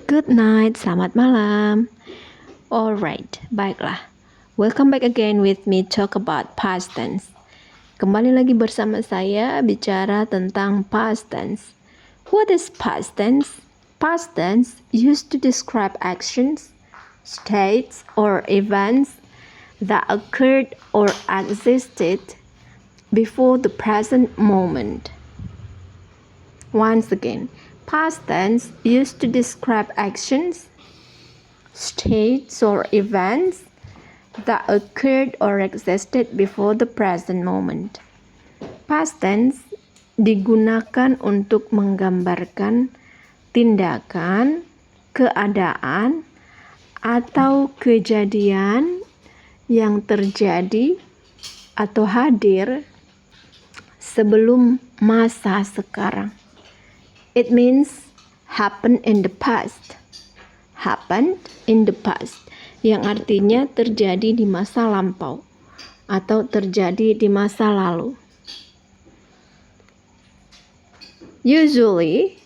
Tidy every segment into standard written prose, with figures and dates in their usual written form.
Good night, selamat malam. Alright, baiklah. Welcome back again with me talk about past tense. Kembali lagi bersama saya bicara tentang past tense. What is past tense? Past tense used to describe actions, states, or events that occurred or existed before the present moment. Once again, past tense used to describe actions, states, or events that occurred or existed before the present moment. Past tense digunakan untuk menggambarkan tindakan, keadaan, atau kejadian yang terjadi atau hadir sebelum masa sekarang. It means happen in the past. Happened in the past, yang artinya terjadi di masa lampau atau terjadi di masa lalu. Usually,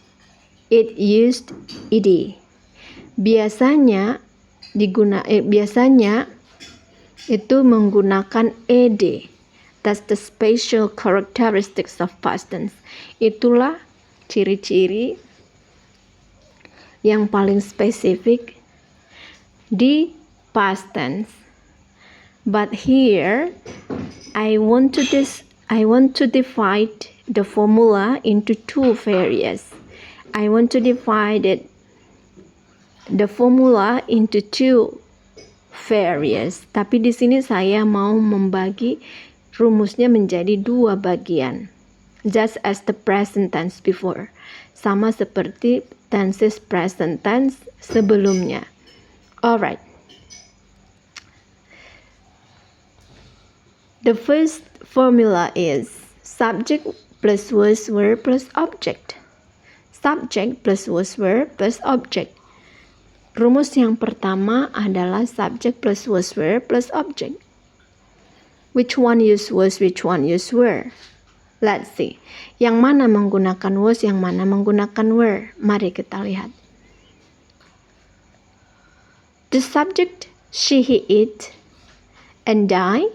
it used ed. Biasanya itu menggunakan ed. That's the special characteristics of past tense. Itulah ciri-ciri yang paling spesifik di past tense. But here I want to divide the formula into two areas. I want to divide the formula into two areas. Tapi di sini saya mau membagi rumusnya menjadi dua bagian. Just as the present tense before. Sama seperti tenses present tense sebelumnya. Alright. The first formula is subject plus was verb plus object. Subject plus was verb plus object. Rumus yang pertama adalah subject plus was verb plus object. Which one use was, which one use were? Let's see. Yang mana menggunakan was, yang mana menggunakan were? Mari kita lihat. The subject she, he, it, and I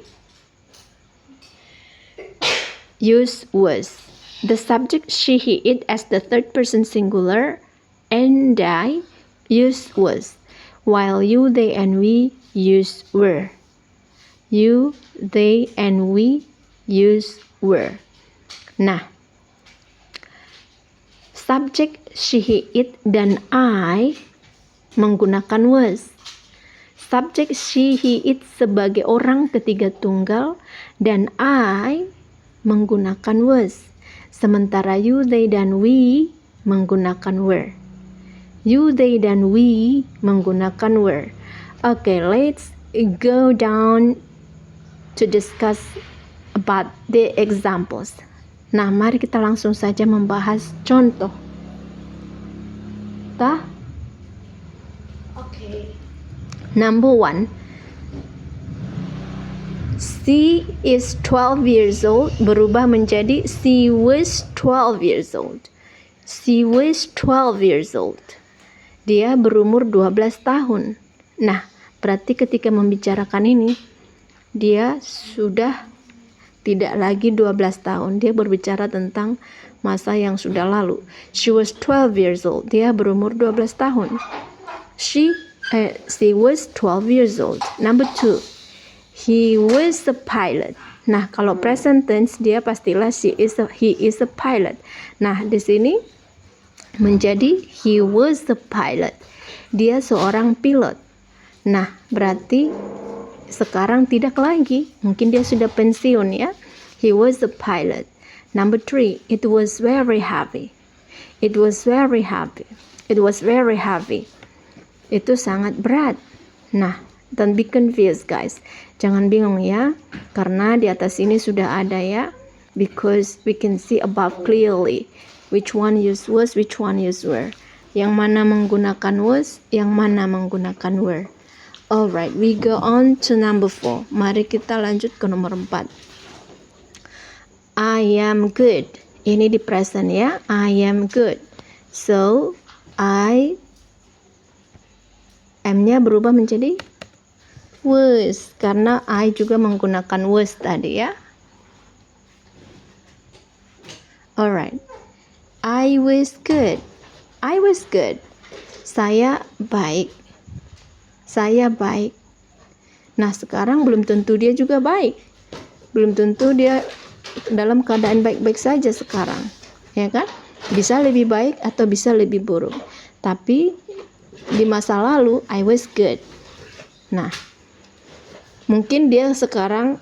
use was. The subject she, he, it as the third person singular and I use was. While you, they, and we use were. You, they, and we use were. Nah, subjek she, he, it, dan I menggunakan was. Subjek she, he, it sebagai orang ketiga tunggal dan I menggunakan was. Sementara you, they, dan we menggunakan were. You, they, dan we menggunakan were. Okay, let's go down to discuss about the examples. Nah, mari kita langsung saja membahas contoh. Okay. Number 1. She is 12 years old berubah menjadi she was 12 years old. She was 12 years old. Dia berumur 12 tahun. Nah, berarti ketika membicarakan ini, dia sudah tidak lagi 12 tahun. Dia berbicara tentang masa yang sudah lalu. She was 12 years old. Dia berumur 12 tahun. She was 12 years old. Number 2. He was a pilot. Nah, kalau present tense dia pastilah he is a pilot. Nah, di sini menjadi he was a pilot. Dia seorang pilot. Nah, berarti sekarang tidak lagi. Mungkin dia sudah pensiun ya. He was a pilot. Number 3. It was very heavy. It was very heavy. It was very heavy. Itu sangat berat. Nah, don't be confused guys. Jangan bingung ya. Karena di atas ini sudah ada ya. Because we can see above clearly. Which one use was, which one use were. Yang mana menggunakan was, yang mana menggunakan were. Alright, we go on to number 4. Mari kita lanjut ke nomor 4. I am good. Ini di present ya. I am good. So, I I-nya berubah menjadi was, karena I juga menggunakan was tadi ya. Alright. I was good. I was good. Saya baik. Saya baik. Nah, sekarang belum tentu dia juga baik. Belum tentu dia dalam keadaan baik-baik saja sekarang. Ya kan? Bisa lebih baik atau bisa lebih buruk. Tapi di masa lalu I was good. Nah, mungkin dia sekarang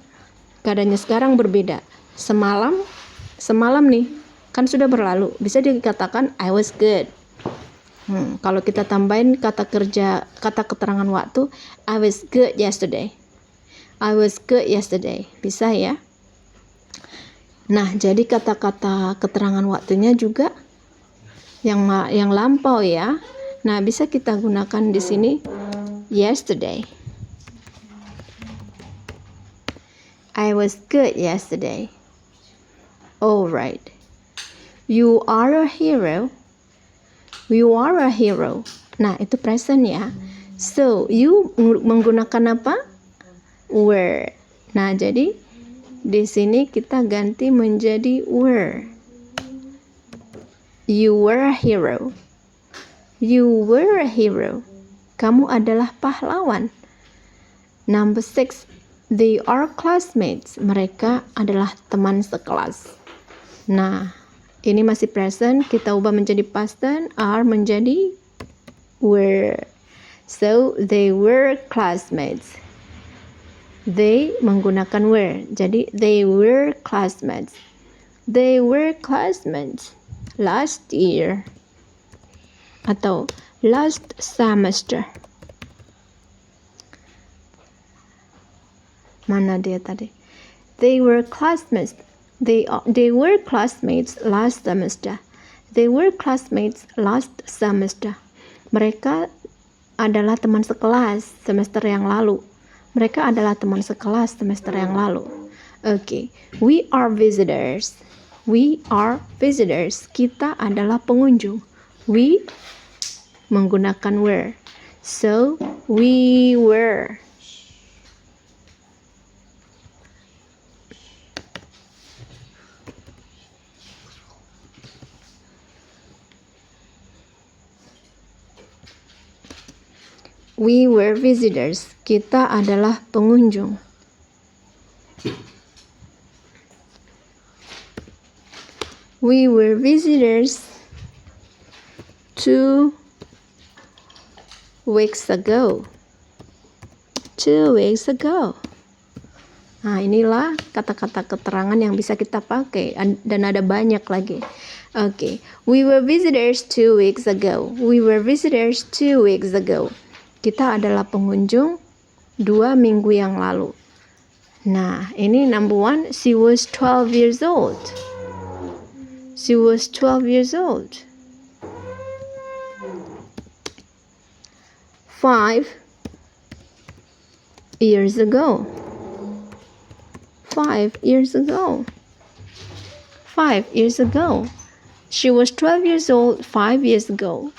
keadaannya sekarang berbeda. Semalam nih kan sudah berlalu. Bisa dikatakan I was good. Kalau kita tambahin kata keterangan waktu, I was good yesterday. I was good yesterday. Bisa ya? Nah, jadi kata-kata keterangan waktunya juga yang lampau ya. Nah, bisa kita gunakan di sini yesterday. I was good yesterday. Alright. You are a hero. You are a hero. Nah, itu present ya. So, you menggunakan apa? Were. Nah, jadi di sini kita ganti menjadi were. You were a hero. You were a hero. Kamu adalah pahlawan. Number 6. They are classmates. Mereka adalah teman sekelas. Nah, ini masih present, kita ubah menjadi past tense, are menjadi were. So, they were classmates. They menggunakan were. Jadi, they were classmates. They were classmates last year. Atau last semester. Mana dia tadi? They were classmates. They were classmates last semester. They were classmates last semester. Mereka adalah teman sekelas semester yang lalu. Mereka adalah teman sekelas semester yang lalu. Okay. We are visitors. We are visitors. Kita adalah pengunjung. We menggunakan were. So, we were. We were visitors. Kita adalah pengunjung. We were visitors 2 weeks ago. 2 weeks ago. Nah, inilah kata-kata keterangan yang bisa kita pakai dan ada banyak lagi. Okay. We were visitors 2 weeks ago. We were visitors 2 weeks ago. Kita adalah pengunjung 2 minggu yang lalu. Nah, ini number 1, she was 12 years old. She was 12 years old. 5 years ago. 5 years ago. 5 years ago. She was 12 years old 5 years ago.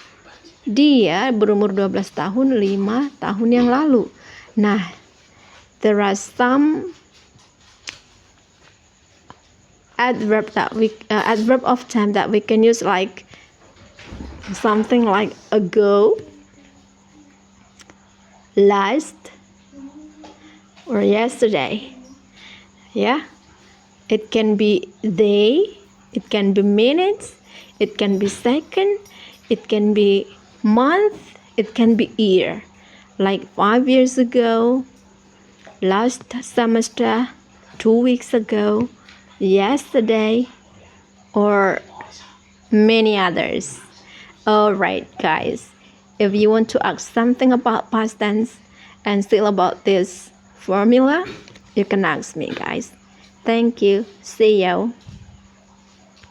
Dia berumur 12 tahun 5 tahun yang lalu. Nah, there are some adverb of time that we can use, like something like ago, last, or yesterday. Yeah, it can be day, it can be minutes, it can be second, it can be month, it can be year, like 5 years ago, last semester, 2 weeks ago, yesterday, or many others. Alright guys, if you want to ask something about past tense and still about this formula, you can ask me guys. Thank you. See you.